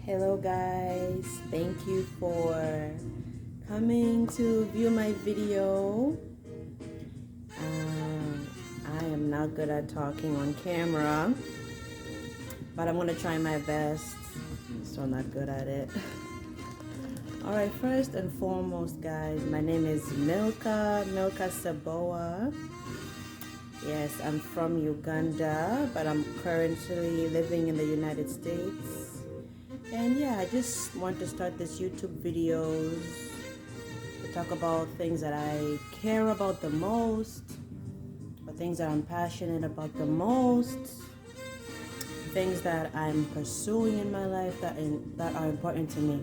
Hello guys, thank you for coming to view my video. I am not good at talking on camera, but I'm gonna try my best. Still not good at it. Alright, first and foremost guys, my name is Milka Saboa. Yes, I'm from Uganda, but I'm currently living in the United States. And yeah, I just want to start this YouTube videos to talk about things that I care about the most, or things that I'm passionate about the most, things that I'm pursuing in my life that are important to me.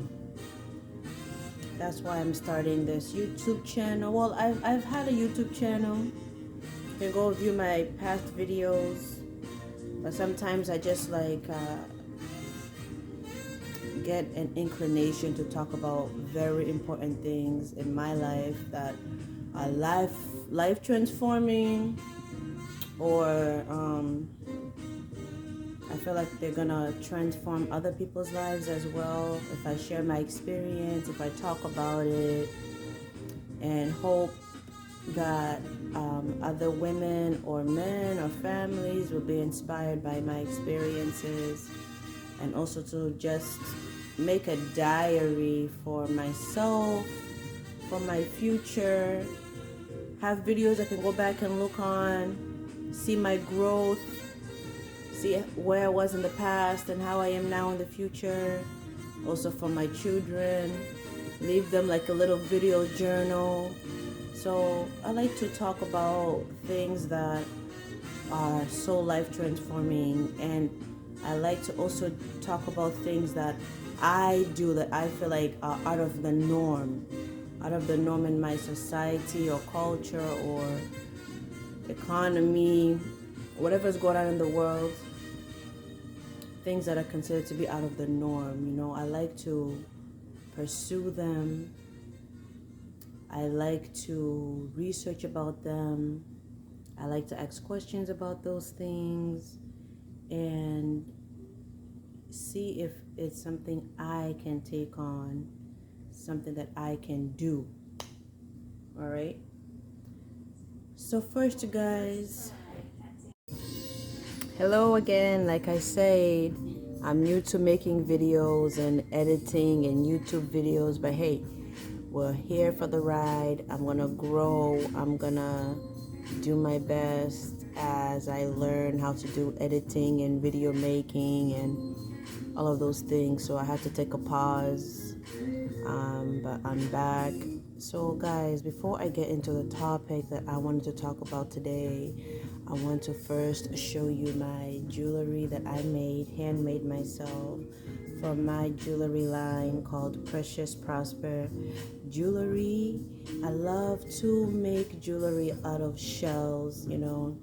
That's why I'm starting this YouTube channel. Well, I've had a YouTube channel. You can go view my past videos, but sometimes I just get an inclination to talk about very important things in my life that are life transforming, or I feel like they're gonna transform other people's lives as well if I share my experience, if I talk about it, and hope that other women or men or families will be inspired by my experiences, and also to just make a diary for myself, for my future, have videos I can go back and look on, see my growth, see where I was in the past and how I am now in the future. Also for my children, leave them like a little video journal. So I like to talk about things that are so life transforming, and I like to also talk about things that I do that I feel like are out of the norm in my society or culture or economy, whatever's going on in the world, things that are considered to be out of the norm. You know, I like to pursue them. I like to research about them. I like to ask questions about those things and see if it's something I can take on, something that I can do. All right. So first, guys, hello again. Like I said, I'm new to making videos and editing and YouTube videos, but hey, we're here for the ride. I'm gonna grow. I'm gonna do my best as I learn how to do editing and video making and all of those things. So I had to take a pause, but I'm back. So guys, before I get into the topic that I wanted to talk about today, I want to first show you my jewelry that I made, handmade myself, from my jewelry line called Precious Prosper Jewelry. I love to make jewelry out of shells, you know.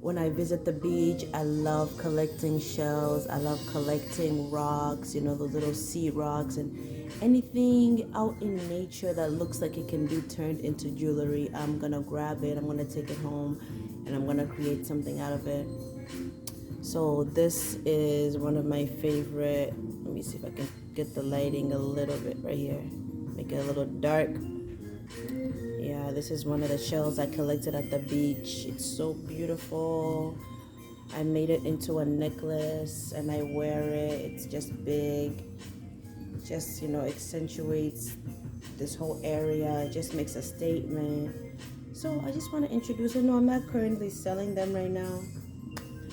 When I visit the beach, I love collecting shells. I love collecting rocks, you know, those little sea rocks, and anything out in nature that looks like it can be turned into jewelry. I'm gonna grab it, I'm gonna take it home, and I'm gonna create something out of it. So this is one of my favorite. Let me see if I can get the lighting a little bit right here. Make it a little dark. Yeah, this is one of the shells I collected at the beach. It's so beautiful. I made it into a necklace and I wear it. It's just big. Just, you know, accentuates this whole area. It just makes a statement. So I just want to introduce it. No, I'm not currently selling them right now.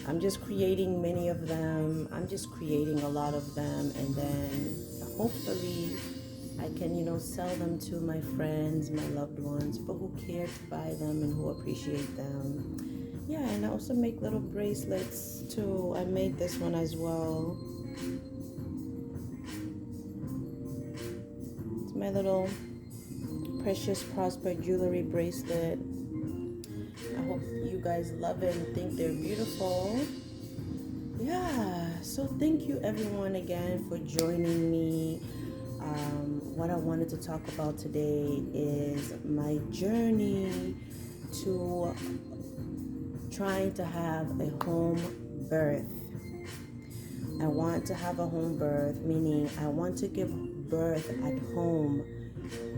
I'm just creating many of them. I'm just creating a lot of them, and then hopefully I can, you know, sell them to my friends, my loved ones, people who care to buy them and who appreciate them. Yeah, and I also make little bracelets too. I made this one as well. It's my little Precious Prosper jewelry bracelet. I hope you guys love it and think they're beautiful. Yeah, so thank you everyone again for joining me. What I wanted to talk about today is my journey to trying to have a home birth. I want to have a home birth, meaning I want to give birth at home,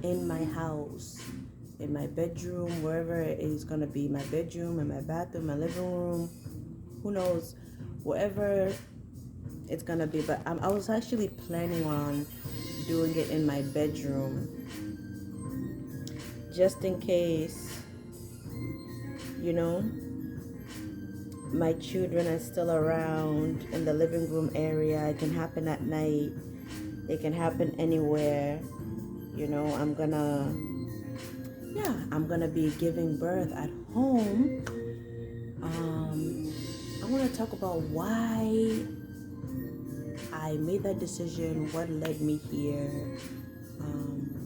in my house, in my bedroom, wherever it is going to be, my bedroom, in my bathroom, my living room, who knows, wherever it's going to be. But I was actually planning on doing it in my bedroom, just in case, you know, my children are still around in the living room area. It can happen at night. It can happen anywhere. You know, I'm gonna be giving birth at home. I want to talk about why I made that decision, what led me here.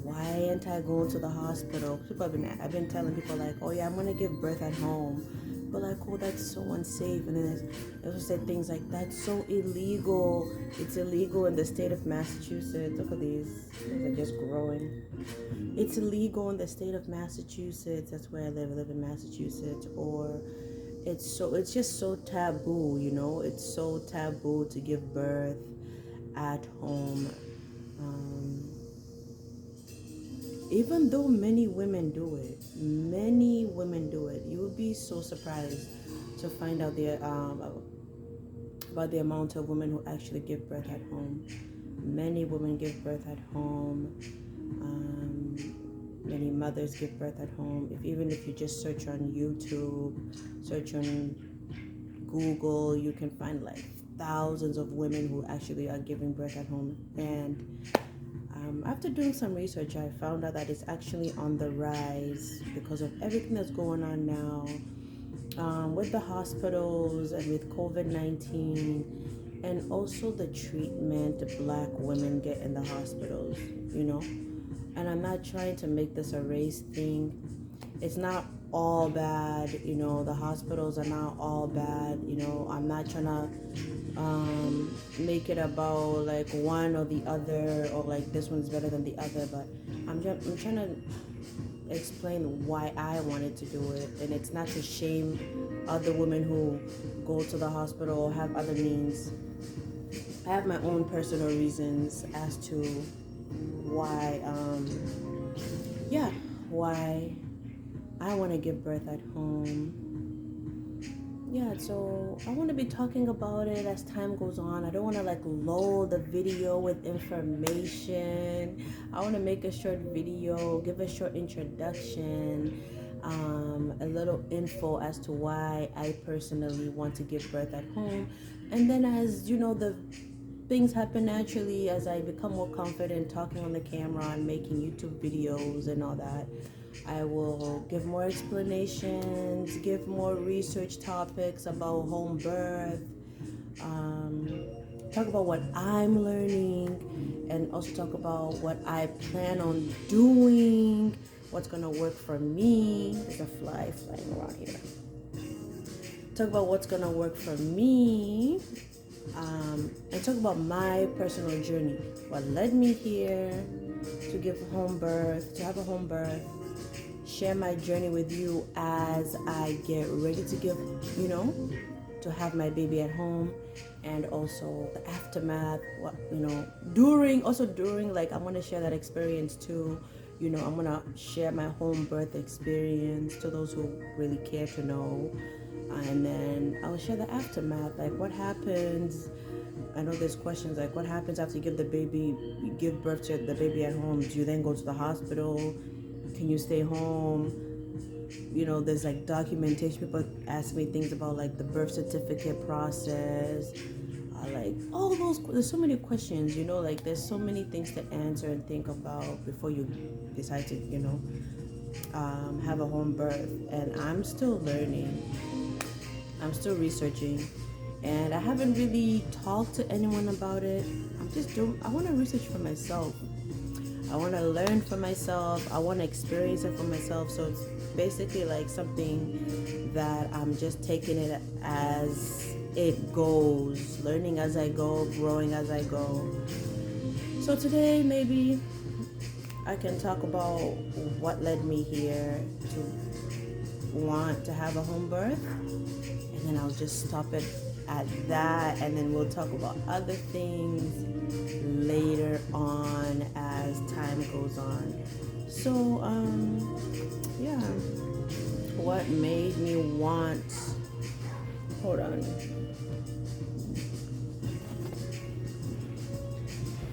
Why ain't I going to the hospital? I've been telling people like, oh yeah, I'm gonna give birth at home. But like, oh, that's so unsafe. And then they also said things like, that's so illegal. It's illegal in the state of Massachusetts. Look at these. These are just growing. It's illegal in the state of Massachusetts. That's where I live in Massachusetts. Or it's just so taboo, you know? It's so taboo to give birth at home. Even though many women do it, you would be so surprised to find out about the amount of women who actually give birth at home. Many women give birth at home. Many mothers give birth at home. Even if you just search on YouTube, search on Google, you can find like thousands of women who actually are giving birth at home. And after doing some research, I found out that it's actually on the rise because of everything that's going on now, with the hospitals and with COVID-19, and also the treatment Black women get in the hospitals, you know. And I'm not trying to make this a race thing. It's not all bad, you know. The hospitals are not all bad, you know. I'm not trying to make it about like one or the other, or like this one's better than the other, but I'm trying to explain why I wanted to do it. And it's not to shame other women who go to the hospital or have other means. I have my own personal reasons as to why why I want to give birth at home. Yeah, so I want to be talking about it as time goes on. I don't want to like load the video with information. I want to make a short video, give a short introduction, a little info as to why I personally want to give birth at home. And then as, you know, the things happen naturally, as I become more confident talking on the camera and making YouTube videos and all that, I will give more explanations, give more research topics about home birth, talk about what I'm learning, and also talk about what I plan on doing, what's going to work for me. There's a fly flying around here. Talk about what's going to work for me, and talk about my personal journey, what led me here to give home birth, to have a home birth. Share my journey with you as I get ready to give, you know, to have my baby at home, and also the aftermath, what, you know, during, like, I want to share that experience too. You know, I'm going to share my home birth experience to those who really care to know. And then I'll share the aftermath, like what happens. I know there's questions like, what happens after you give birth to the baby at home? Do you then go to the hospital? Can you stay home? You know, there's like documentation. People ask me things about like the birth certificate process, like all those. There's so many questions, you know, like there's so many things to answer and think about before you decide to, you know, have a home birth. And I'm still learning. I'm still researching, and I haven't really talked to anyone about it. I want to research for myself. I want to learn for myself. I want to experience it for myself. So it's basically like something that I'm just taking it as it goes, learning as I go, growing as I go. So today maybe I can talk about what led me here to want to have a home birth, and then I'll just stop it at that, and then we'll talk about other things later on as time goes on. So yeah, what made me want, hold on,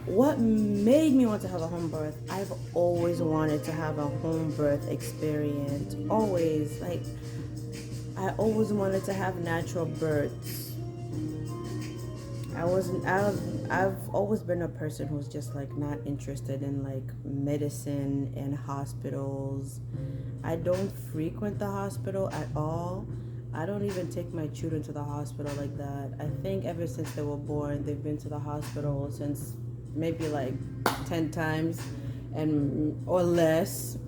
what made me want to have a home birth? I've always wanted to have a home birth experience. Always. Like, I always wanted to have natural births. I've always been a person who's just like not interested in like medicine and hospitals. I don't frequent the hospital at all. I don't even take my children to the hospital like that. I think ever since they were born, they've been to the hospital since maybe like 10 times and or less.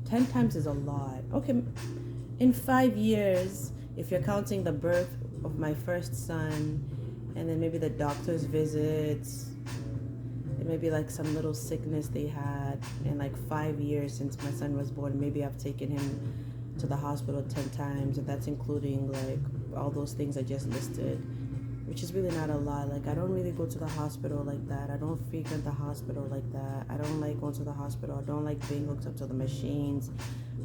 10 times is a lot. Okay, in 5 years, if you're counting the birth of my first son and then maybe the doctor's visits, it may be like some little sickness they had in like 5 years since my son was born, maybe I've taken him to the hospital 10 times, and that's including like all those things I just listed, which is really not a lot. Like, I don't really go to the hospital like that. I don't frequent the hospital like that. I don't like going to the hospital. I don't like being hooked up to the machines.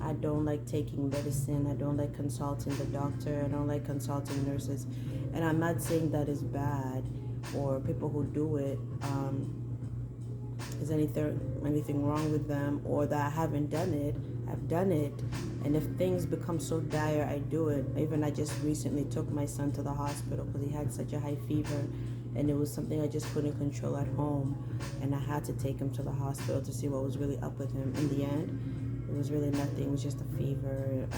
I don't like taking medicine. I don't like consulting the doctor. I don't like consulting nurses. And I'm not saying that is bad, or people who do it, is anything wrong with them, or that I haven't done it. I've done it, and if things become so dire, I do it. Even I just recently took my son to the hospital because he had such a high fever, and it was something I just couldn't control at home, and I had to take him to the hospital to see what was really up with him. In the end, it was really nothing. It was just a fever.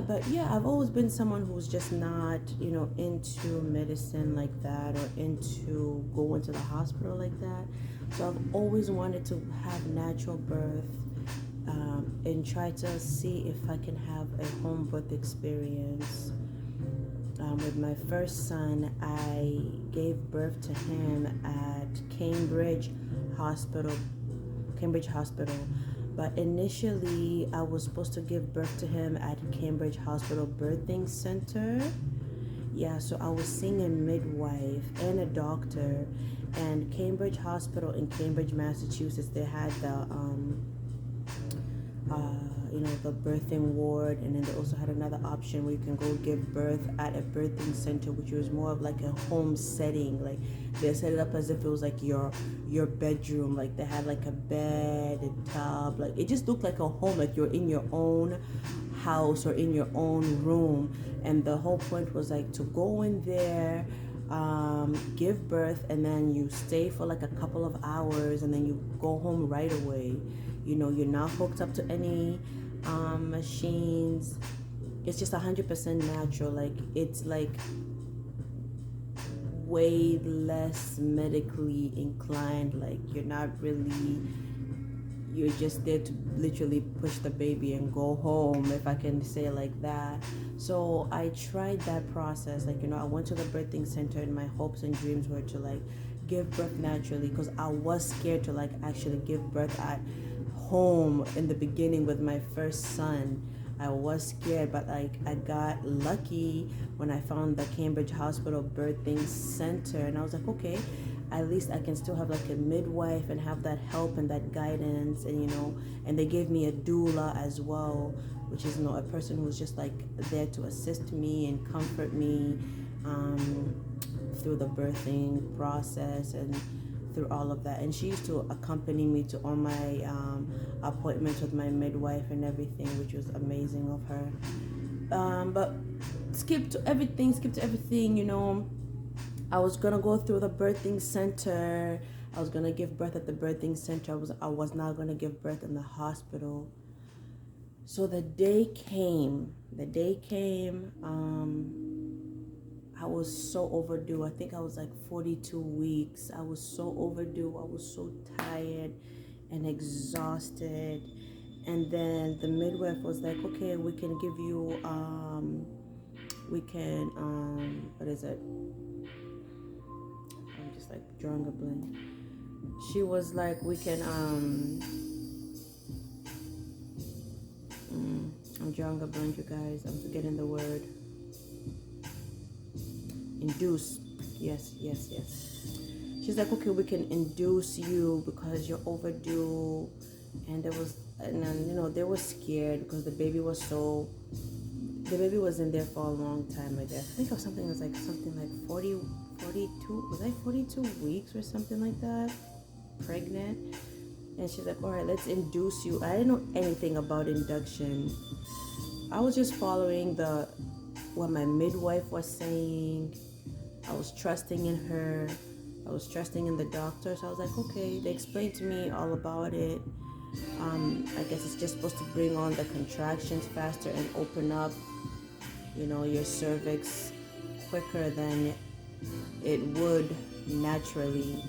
But I've always been someone who's just not, into medicine like that, or into going to the hospital like that. So I've always wanted to have natural birth, and try to see if I can have a home birth experience. With my first son, I gave birth to him at Cambridge Hospital. But initially, I was supposed to give birth to him at Cambridge Hospital Birthing Center. Yeah, so I was seeing a midwife and a doctor, and Cambridge Hospital in Cambridge, Massachusetts, they had the birthing ward, and then they also had another option where you can go give birth at a birthing center, which was more of like a home setting. Like, they set it up as if it was like your bedroom. Like, they had like a bed and tub. Like, it just looked like a home, like you're in your own house or in your own room. And the whole point was like to go in there, give birth, and then you stay for like a couple of hours, and then you go home right away. You're not hooked up to any machines. It's just 100% natural. Like, it's like way less medically inclined. Like, you're just there to literally push the baby and go home, if I can say it like that. So I tried that process. Like, I went to the birthing center, and my hopes and dreams were to like give birth naturally, because I was scared to like actually give birth at home in the beginning with my first son. I was scared, but like I got lucky when I found the Cambridge Hospital Birthing Center, and I was like, okay, at least I can still have like a midwife and have that help and that guidance, and and they gave me a doula as well, which is a person who's just like there to assist me and comfort me through the birthing process and through all of that. And she used to accompany me to all my appointments with my midwife and everything, which was amazing of her. But skip to everything. I was gonna go through the birthing center. I was gonna give birth at the birthing center. I was not gonna give birth in the hospital. So the day came. I was so overdue. I think I was like 42 weeks. I was so overdue. I was so tired and exhausted. And then the midwife was like, okay, we can give you, what is it? I'm just like drawing a blank. She was like, we can, I'm drawing a blank, you guys. I'm forgetting the word. induce. Yes. She's like, okay, we can induce you because you're overdue. And then, they were scared because the baby was in there for a long time. I guess I think of something like 42. Was I 42 weeks or something like that? Pregnant. And she's like, all right, let's induce you. I didn't know anything about induction. I was just following what my midwife was saying. I was trusting in her. I was trusting in the doctor. So I was like, okay. They explained to me all about it. I guess it's just supposed to bring on the contractions faster and open up, your cervix quicker than it would naturally.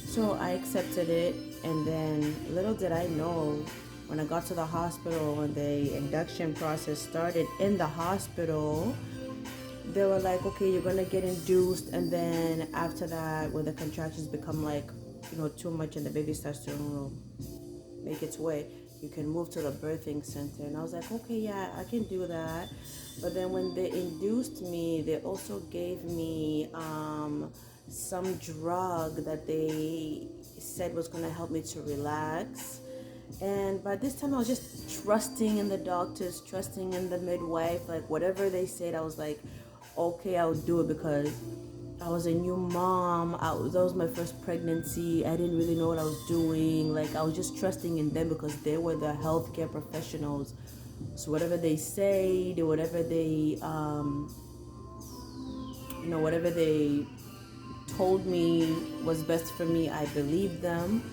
So I accepted it, and then little did I know, when I got to the hospital, when the induction process started in the hospital, they were like, okay, you're gonna get induced, and then after that, when the contractions become too much and the baby starts to make its way, you can move to the birthing center. And I was like, okay, yeah, I can do that. But then when they induced me, they also gave me some drug that they said was going to help me to relax. And by this time I was just trusting in the doctors, trusting in the midwife, like whatever they said. I was like, okay, I'll do it, because I was a new mom. That was my first pregnancy. I didn't really know what I was doing. Like, I was just trusting in them because they were the healthcare professionals. So whatever they say, whatever they told me was best for me, I believed them.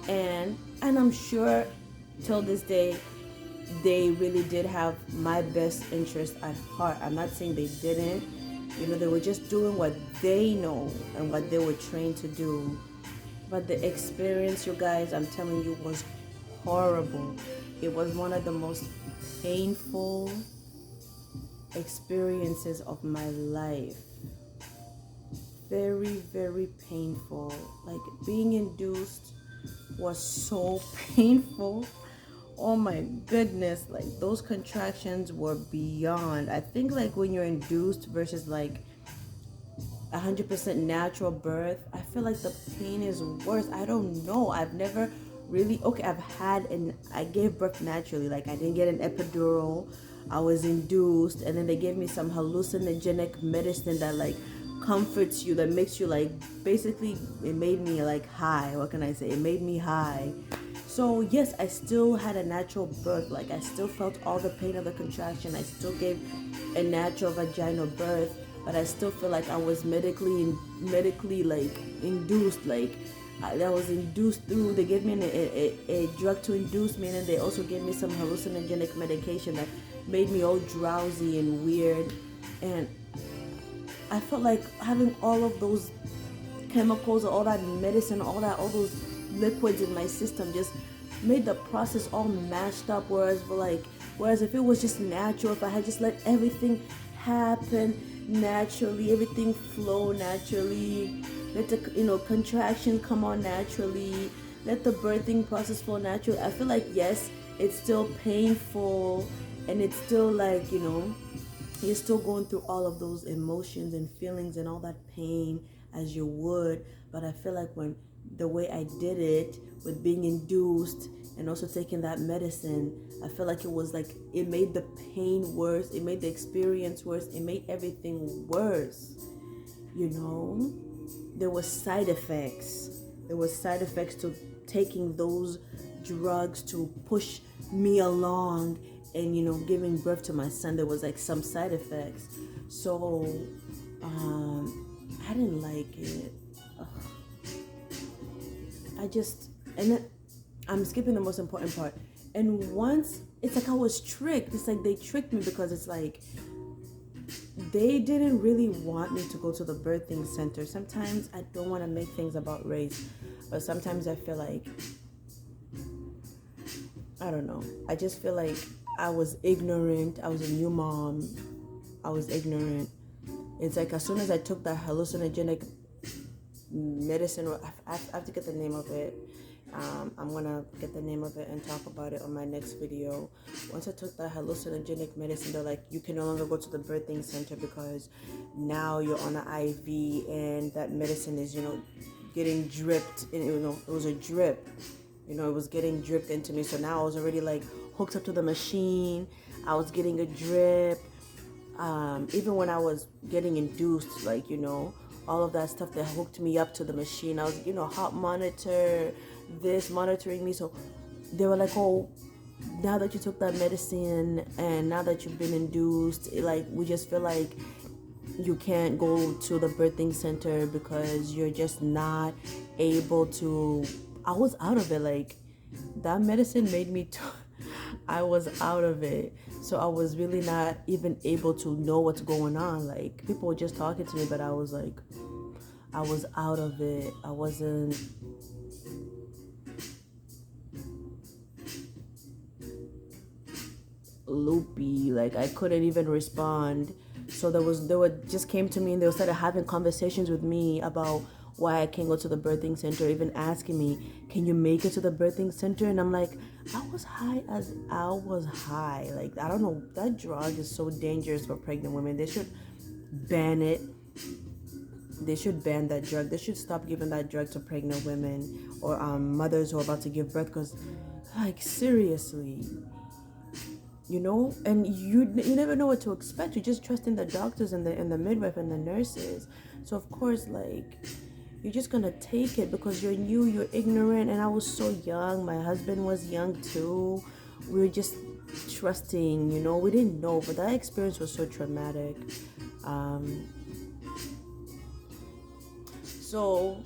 And I'm sure till this day they really did have my best interest at heart. I'm not saying they didn't. They were just doing what they know and what they were trained to do. But the experience, you guys, I'm telling you, was horrible. It was one of the most painful experiences of my life. Very, very painful. Like, being induced was so painful. Oh my goodness, like those contractions were beyond. I think like when you're induced versus like 100% natural birth, I feel like the pain is worse. I don't know. I've never really, I gave birth naturally. Like, I didn't get an epidural. I was induced, and then they gave me some hallucinogenic medicine that like comforts you, that makes you like, basically it made me like high. What can I say? It made me high. So yes, I still had a natural birth. Like, I still felt all the pain of the contraction. I still gave a natural vaginal birth, but I still feel like I was medically like induced. Like, I was induced through. They gave me a drug to induce me, and then they also gave me some hallucinogenic medication that made me all drowsy and weird. And I felt like having all of those chemicals, all that medicine, all those liquids in my system just made the process all mashed up. Whereas if it was just natural, if I had just let everything happen naturally, everything flow naturally, let the contraction come on naturally, let the birthing process flow naturally, I feel like, yes, it's still painful, and it's still like, you're still going through all of those emotions and feelings and all that pain as you would. But I feel like the way I did it, with being induced and also taking that medicine, I feel like it was like, it made the pain worse, it made the experience worse, it made everything worse. There were side effects. To taking those drugs to push me along and giving birth to my son. There was like some side effects. So I didn't like it. And then I'm skipping the most important part. And once, it's like I was tricked. It's like they tricked me, because it's like they didn't really want me to go to the birthing center. Sometimes I don't want to make things about race, but sometimes I feel like, I don't know. I just feel like I was ignorant. I was a new mom. I was ignorant. It's like, as soon as I took that hallucinogenic medicine, I have to get the name of it. I'm gonna get the name of it and talk about it on my next video. Once I took that hallucinogenic medicine, they're like, you can no longer go to the birthing center because now you're on an IV and that medicine is, getting dripped. And, it was a drip. It was getting dripped into me. So now I was already like hooked up to the machine. I was getting a drip. Even when I was getting induced, like, all of that stuff that hooked me up to the machine. I was, heart monitor, this monitoring me. So they were like, oh, now that you took that medicine and now that you've been induced, like, we just feel like you can't go to the birthing center because you're just not able to. I was out of it. Like, that medicine made me I was out of it. So I was really not even able to know what's going on. Like, people were just talking to me, but I was like, I was out of it. I wasn't. Loopy. Like, I couldn't even respond. So they were just came to me and they started having conversations with me about why I can't go to the birthing center, even asking me, can you make it to the birthing center? And I'm like, I was high. Like, I don't know, that drug is so dangerous for pregnant women. They should ban it. They should ban that drug. They should stop giving that drug to pregnant women or mothers who are about to give birth, because, like, seriously, and you never know what to expect. You just trust in the doctors and the midwife and the nurses. So of course, like, you're just gonna take it because you're new, you're ignorant. And I was so young. My husband was young too. We were just trusting, we didn't know. But that experience was so traumatic. So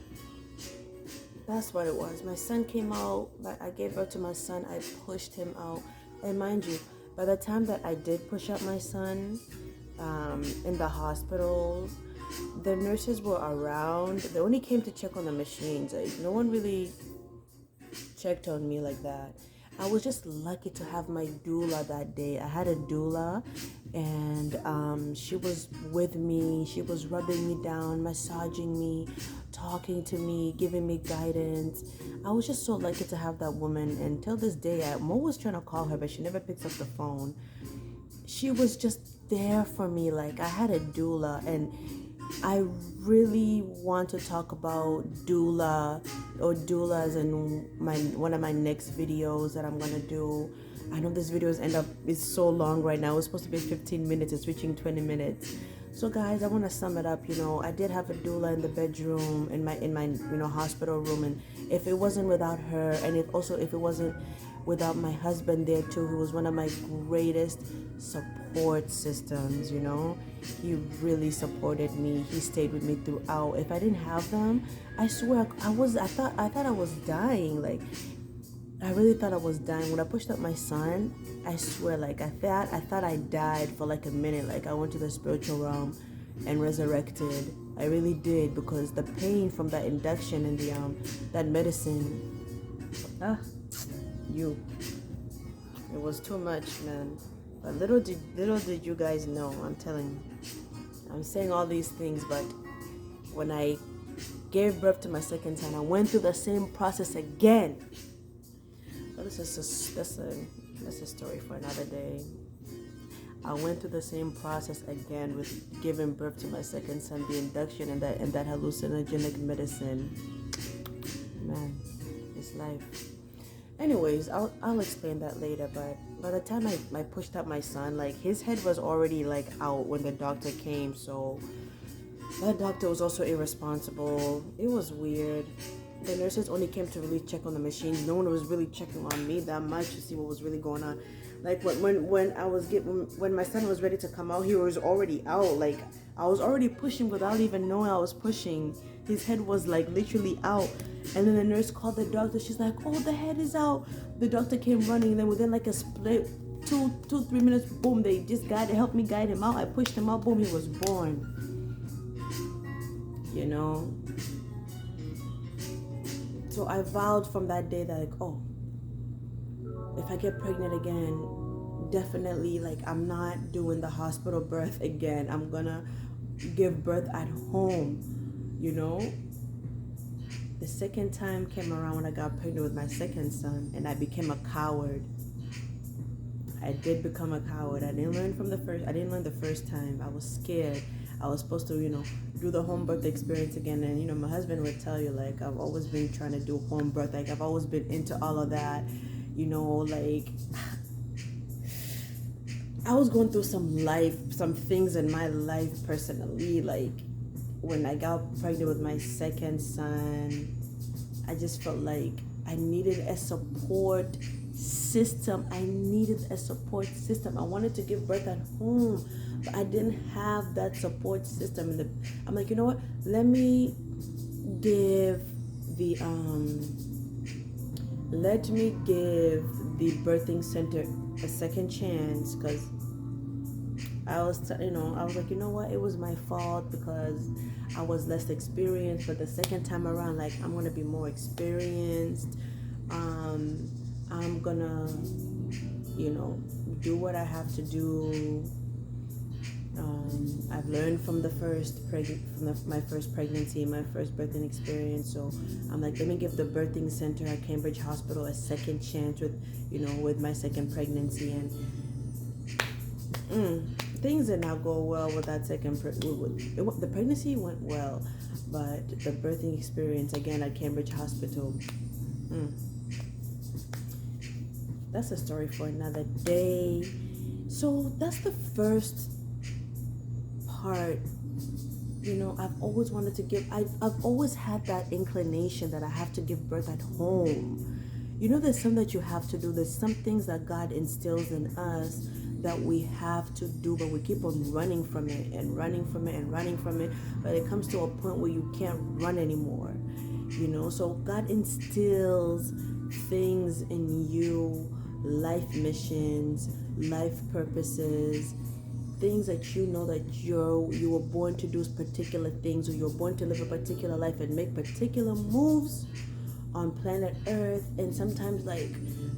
that's what it was. My son came out. I gave birth to my son. I pushed him out. And mind you, by the time that I did push out my son in the hospital, the nurses were around. They only came to check on the machines. Like, no one really checked on me like that. I was just lucky to have my doula that day. I had a doula, and she was with me. She was rubbing me down, massaging me, talking to me, giving me guidance. I was just so lucky to have that woman. And till this day, I'm always trying to call her, but she never picks up the phone. She was just there for me. Like, I had a doula, and I really want to talk about doula or doulas in one of my next videos that I'm gonna do. I know this video is so long right now. It's supposed to be 15 minutes. It's reaching 20 minutes. So guys, I want to sum it up. I did have a doula in the bedroom, in my hospital room, and if it wasn't without her, and if it wasn't without my husband there too, who was one of my greatest support systems. He really supported me. He stayed with me throughout. If I didn't have them, I swear I thought I was dying. Like, I really thought I was dying. When I pushed up my son, I swear, like, I thought I died for like a minute. Like, I went to the spiritual realm and resurrected. I really did, because the pain from that induction and that medicine, it was too much, man. But little did you guys know. I'm telling you, I'm saying all these things, but when I gave birth to my second son, I went through the same process again. But that's a story for another day. I went through the same process again with giving birth to my second son, the induction and that hallucinogenic medicine. Man, it's life. Anyways, I'll explain that later. But by the time I pushed up my son, like, his head was already like out when the doctor came. So that doctor was also irresponsible. It was weird. The nurses only came to really check on the machines. No one was really checking on me that much to see what was really going on. Like, when my son was ready to come out, he was already out. Like, I was already pushing without even knowing I was pushing. His head was like literally out. And then the nurse called the doctor. She's like, oh, the head is out. The doctor came running. And then within like a split 2-3 minutes, boom, they just helped me guide him out. I pushed him out, boom, he was born. So I vowed from that day that, like, oh, if I get pregnant again, definitely, like, I'm not doing the hospital birth again. I'm gonna give birth at home, The second time came around when I got pregnant with my second son, and I became a coward. I did become a coward. I didn't learn the first time. I was scared. I was supposed to, do the home birth experience again. And, my husband would tell you, like, I've always been trying to do home birth. Like, I've always been into all of that. Like, I was going through some things in my life personally. Like, when I got pregnant with my second son, I just felt like I needed a support system. I wanted to give birth at home, but I didn't have that support system. I'm like, you know what? Let me give the birthing center a second chance, because I was like, you know what? It was my fault because I was less experienced. But the second time around, like, I'm gonna be more experienced. I'm gonna, do what I have to do. I've learned from my first pregnancy, my first birthing experience. So I'm like, let me give the birthing center at Cambridge Hospital a second chance with my second pregnancy. And things did not go well with that the pregnancy went well, but the birthing experience again at Cambridge Hospital, that's a story for another day. So that's the first part. I've always wanted to I've always had that inclination that I have to give birth at home. There's something that you have to do. There's some things that God instills in us that we have to do, but we keep on running from it and running from it and running from it. But it comes to a point where you can't run anymore. So God instills things in you, life missions, life purposes, things that you were born to do particular things, or you're born to live a particular life and make particular moves on planet Earth. And sometimes, like,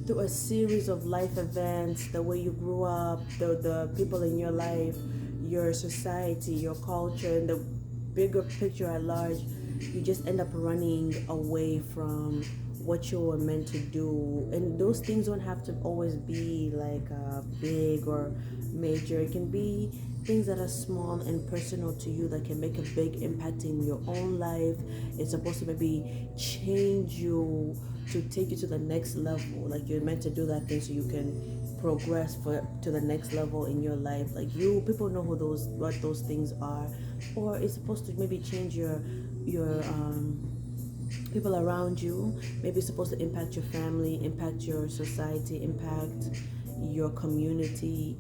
through a series of life events, the way you grew up, the people in your life, your society, your culture, and the bigger picture at large, you just end up running away from what you were meant to do. And those things don't have to always be like big or major. It can be things that are small and personal to you that can make a big impact in your own life. It's supposed to maybe change you, to take you to the next level. Like, you're meant to do that thing so you can progress to the next level in your life. Like, people know what those things are. Or it's supposed to maybe change your people around you. Maybe it's supposed to impact your family, impact your society, impact your community,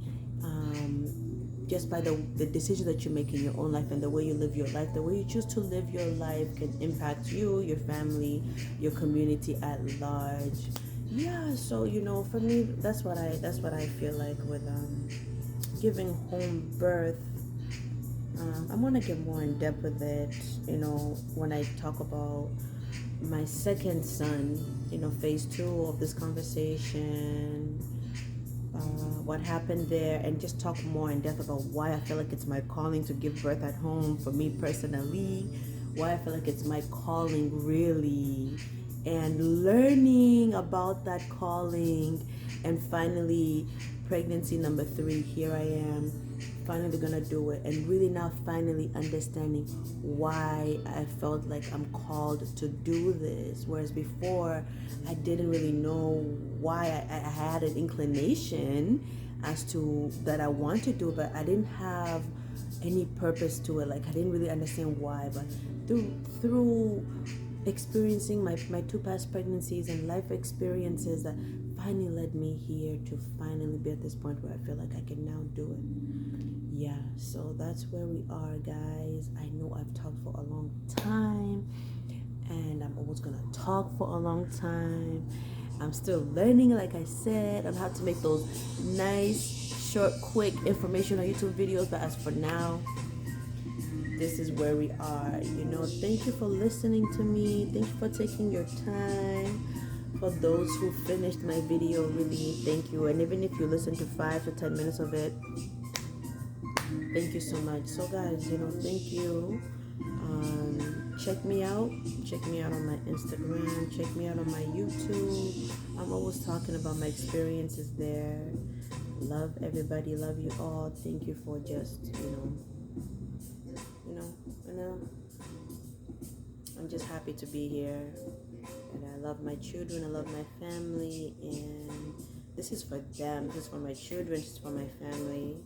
just by the decisions that you make in your own life and the way you live your life. The way you choose to live your life can impact you, your family, your community at large. Yeah, so for me, that's what I feel like with giving home birth. I'm gonna get more in depth with it, when I talk about my second son, phase 2 of this conversation, what happened there, and just talk more in depth about why I feel like it's my calling to give birth at home for me personally, why I feel like it's my calling really, and learning about that calling. And finally, pregnancy number 3, here I am, finally gonna do it, and really now finally understanding why I felt like I'm called to do this. Whereas before, I didn't really know why. I had an inclination as to that I want to do it, but I didn't have any purpose to it. Like, I didn't really understand why. But through experiencing my 2 past pregnancies and life experiences, that finally led me here to finally be at this point where I feel like I can now do it. Yeah, so that's where we are, guys. I know I've talked for a long time, and I'm always gonna talk for a long time. I'm still learning, like I said, on how to make those nice, short, quick, informational YouTube videos. But as for now, this is where we are. Thank you for listening to me. Thank you for taking your time. For those who finished my video, really, thank you. And even if you listen to 5 to 10 minutes of it, thank you so much. So guys, thank you. check me out. Check me out on my Instagram. Check me out on my YouTube. I'm always talking about my experiences there. Love everybody. Love you all. Thank you for just, I'm just happy to be here. And I love my children. I love my family. And this is for them. This is for my children. This is for my family.